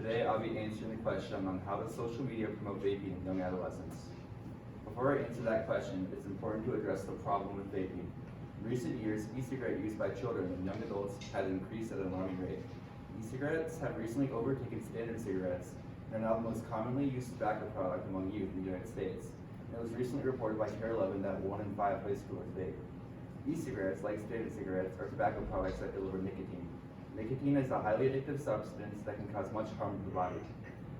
Today I'll be answering the question on how does social media promote vaping in young adolescents. Before I answer that question, it's important to address the problem with vaping. In recent years, e-cigarette use by children and young adults has increased at an alarming rate. E-cigarettes have recently overtaken standard cigarettes and are now the most commonly used tobacco product among youth in the United States. And it was recently reported by Care 11 that 1 in 5 high schoolers vape. E-cigarettes, like standard cigarettes, are tobacco products that deliver nicotine. Nicotine is a highly addictive substance that can cause much harm to the body.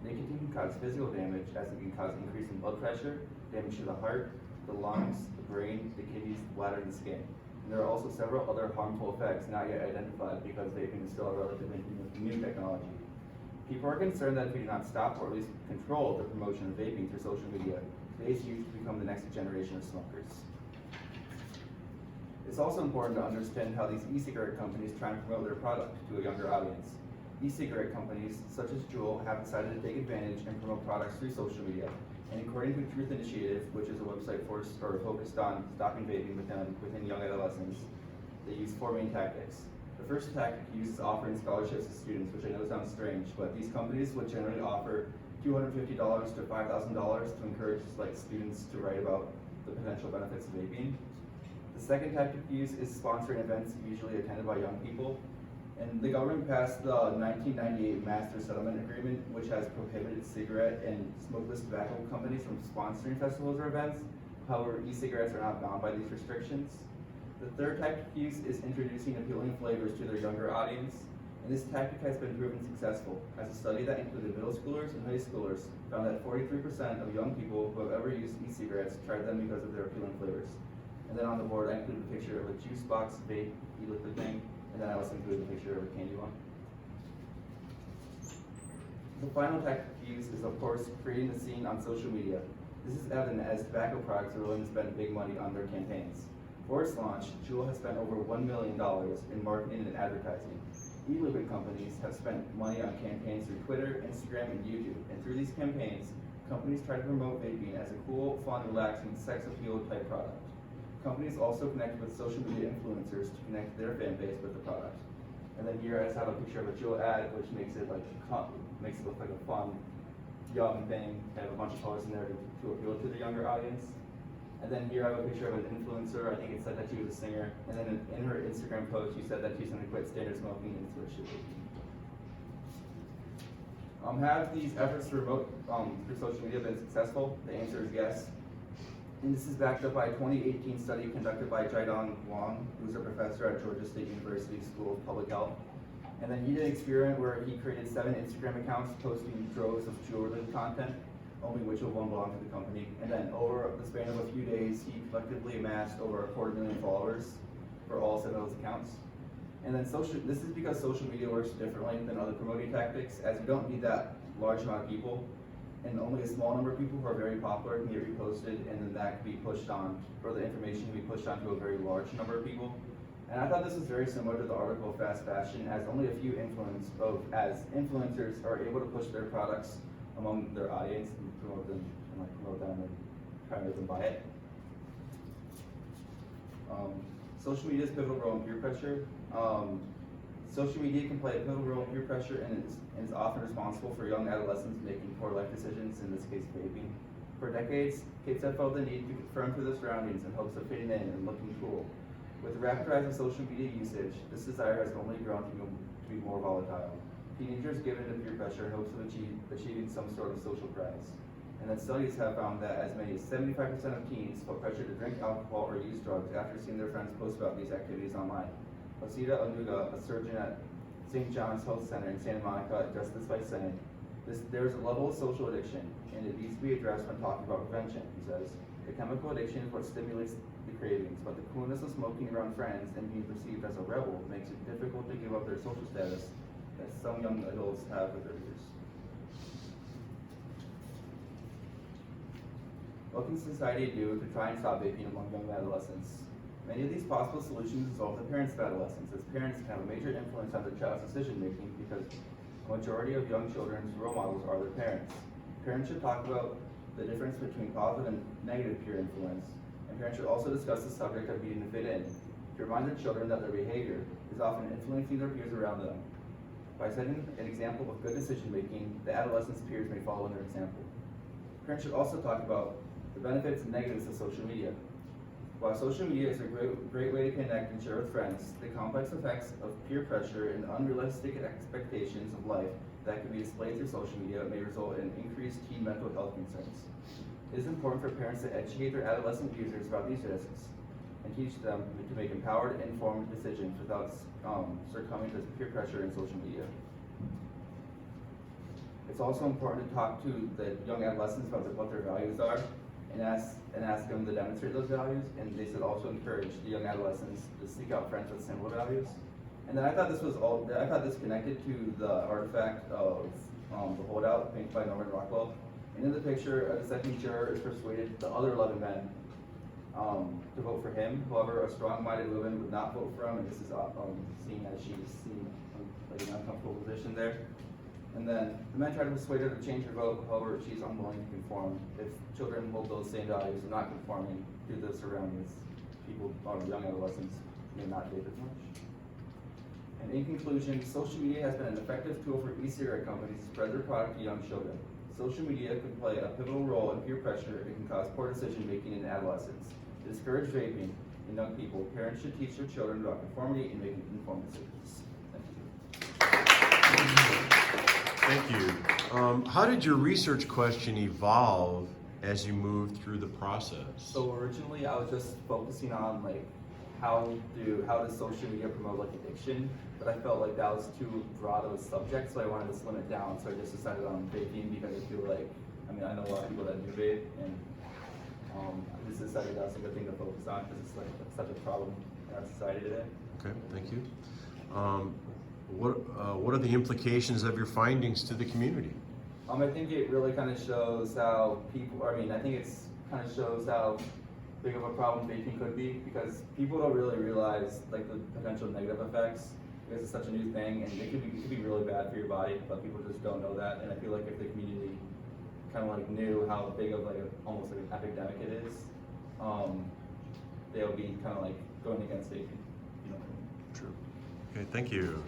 Nicotine can cause physical damage, as it can cause increase in blood pressure, damage to the heart, the lungs, the brain, the kidneys, the bladder, and the skin. And there are also several other harmful effects not yet identified because vaping is still a relatively new technology. People are concerned that if we do not stop or at least control the promotion of vaping through social media, today's youth will become the next generation of smokers. It's also important to understand how these e-cigarette companies try and promote their product to a younger audience. E-cigarette companies, such as Juul, have decided to take advantage and promote products through social media. And according to Truth Initiative, which is a website focused on stopping vaping within young adolescents, they use 4 main tactics. The first tactic used is offering scholarships to students, which I know sounds strange, but these companies would generally offer $250 to $5,000 to encourage students to write about the potential benefits of vaping. The second tactic used is sponsoring events usually attended by young people. And the government passed the 1998 Master Settlement Agreement, which has prohibited cigarette and smokeless tobacco companies from sponsoring festivals or events. However, e-cigarettes are not bound by these restrictions. The third tactic used is introducing appealing flavors to their younger audience. And this tactic has been proven successful, as a study that included middle schoolers and high schoolers found that 43% of young people who have ever used e-cigarettes tried them because of their appealing flavors. And then on the board, I included a picture of a juice box, vape, e-liquid thing, and then I also included a picture of a candy one. The final tactic used is, of course, creating the scene on social media. This is evident as tobacco products are willing to spend big money on their campaigns. For its launch, Juul has spent over $1 million in marketing and advertising. E-liquid companies have spent money on campaigns through Twitter, Instagram, and YouTube. And through these campaigns, companies try to promote vaping as a cool, fun, relaxing, sex appeal type product. Companies also connect with social media influencers to connect their fan base with the product. And then here I just have a picture of a Juul ad, which makes it look like a fun, young thing. I have a bunch of colors in there to appeal to the younger audience. And then here I have a picture of an influencer. I think it said that she was a singer. And then in her Instagram post, she said that she's going to quit standard smoking and switch to vaping. Have these efforts to promote through social media been successful? The answer is yes. And this is backed up by a 2018 study conducted by Jaidong Wang, who's a professor at Georgia State University School of Public Health. And then he did an experiment where he created 7 Instagram accounts posting droves of Juul-related content, only which one belonged to the company. And then over the span of a few days, he collectively amassed over 250,000 followers for all 7 of those accounts. And then this is because social media works differently than other promoting tactics, as you don't need that large amount of people. And only a small number of people who are very popular can get reposted, and then that can be pushed on, or the information can be pushed on to a very large number of people. And I thought this was very similar to the article Fast Fashion, as only a few influencers are able to push their products among their audience and promote them and try to make them buy it. Social media's pivotal role in peer pressure. Social media can play a pivotal role in peer pressure and is often responsible for young adolescents making poor life decisions, in this case vaping. For decades, kids have felt the need to conform to their surroundings in hopes of fitting in and looking cool. With the rapid rise of social media usage, this desire has only grown to be more volatile. Teenagers give in to peer pressure in hopes of achieving some sort of social prize. And then studies have found that as many as 75% of teens feel pressure to drink alcohol or use drugs after seeing their friends post about these activities online. Osita Onuga, a surgeon at St. John's Health Center in Santa Monica, addressed this by saying, there is a level of social addiction, and it needs to be addressed when talking about prevention. He says, the chemical addiction is what stimulates the cravings, but the coolness of smoking around friends and being perceived as a rebel makes it difficult to give up their social status that some young adults have with their peers. What can society do to try and stop vaping among young adolescents? Many of these possible solutions involve the parents of adolescents, as parents can have a major influence on their child's decision making because the majority of young children's role models are their parents. Parents should talk about the difference between positive and negative peer influence, and parents should also discuss the subject of needing to fit in, to remind their children that their behavior is often influencing their peers around them. By setting an example of good decision making, the adolescent's peers may follow in their example. Parents should also talk about the benefits and negatives of social media. While social media is a great way to connect and share with friends, the complex effects of peer pressure and unrealistic expectations of life that can be displayed through social media may result in increased teen mental health concerns. It is important for parents to educate their adolescent users about these risks and teach them to make empowered, informed decisions without succumbing to peer pressure in social media. It's also important to talk to the young adolescents about what their values are and ask them to demonstrate those values, and they should also encourage the young adolescents to seek out friends with similar values. And then I thought this connected to the artifact of the holdout painted by Norman Rockwell. And in the picture, a dissenting juror is persuaded the other 11 men to vote for him. However, a strong-minded woman would not vote for him, and this is seen as she's seen like an uncomfortable position there. And then the men try to persuade her to change her vote. However, she's unwilling to conform. If children hold those same values of not conforming to the surroundings, people, young adolescents, may not date as much. And in conclusion, social media has been an effective tool for e-cigarette companies to spread their product to young children. Social media can play a pivotal role in peer pressure and can cause poor decision making in adolescents. To discourage vaping in young people, parents should teach their children about conformity and making informed decisions. Thank you. How did your research question evolve as you moved through the process? So originally I was just focusing on like how does social media promote like addiction, but I felt like that was too broad of a subject, so I wanted to slim it down. So I just decided on vaping because I feel like, I know a lot of people that do vape, and I just decided that's a good thing to focus on because it's like such a problem in our society today. Okay, thank you. What are the implications of your findings to the community? I think it really kind of shows how shows how big of a problem vaping could be, because people don't really realize like the potential negative effects because it's such a new thing, and it could be really bad for your body, but people just don't know that. And I feel like if the community kind of like knew how big of like almost like an epidemic it is, they'll be kind of like going against vaping. True. Okay, thank you.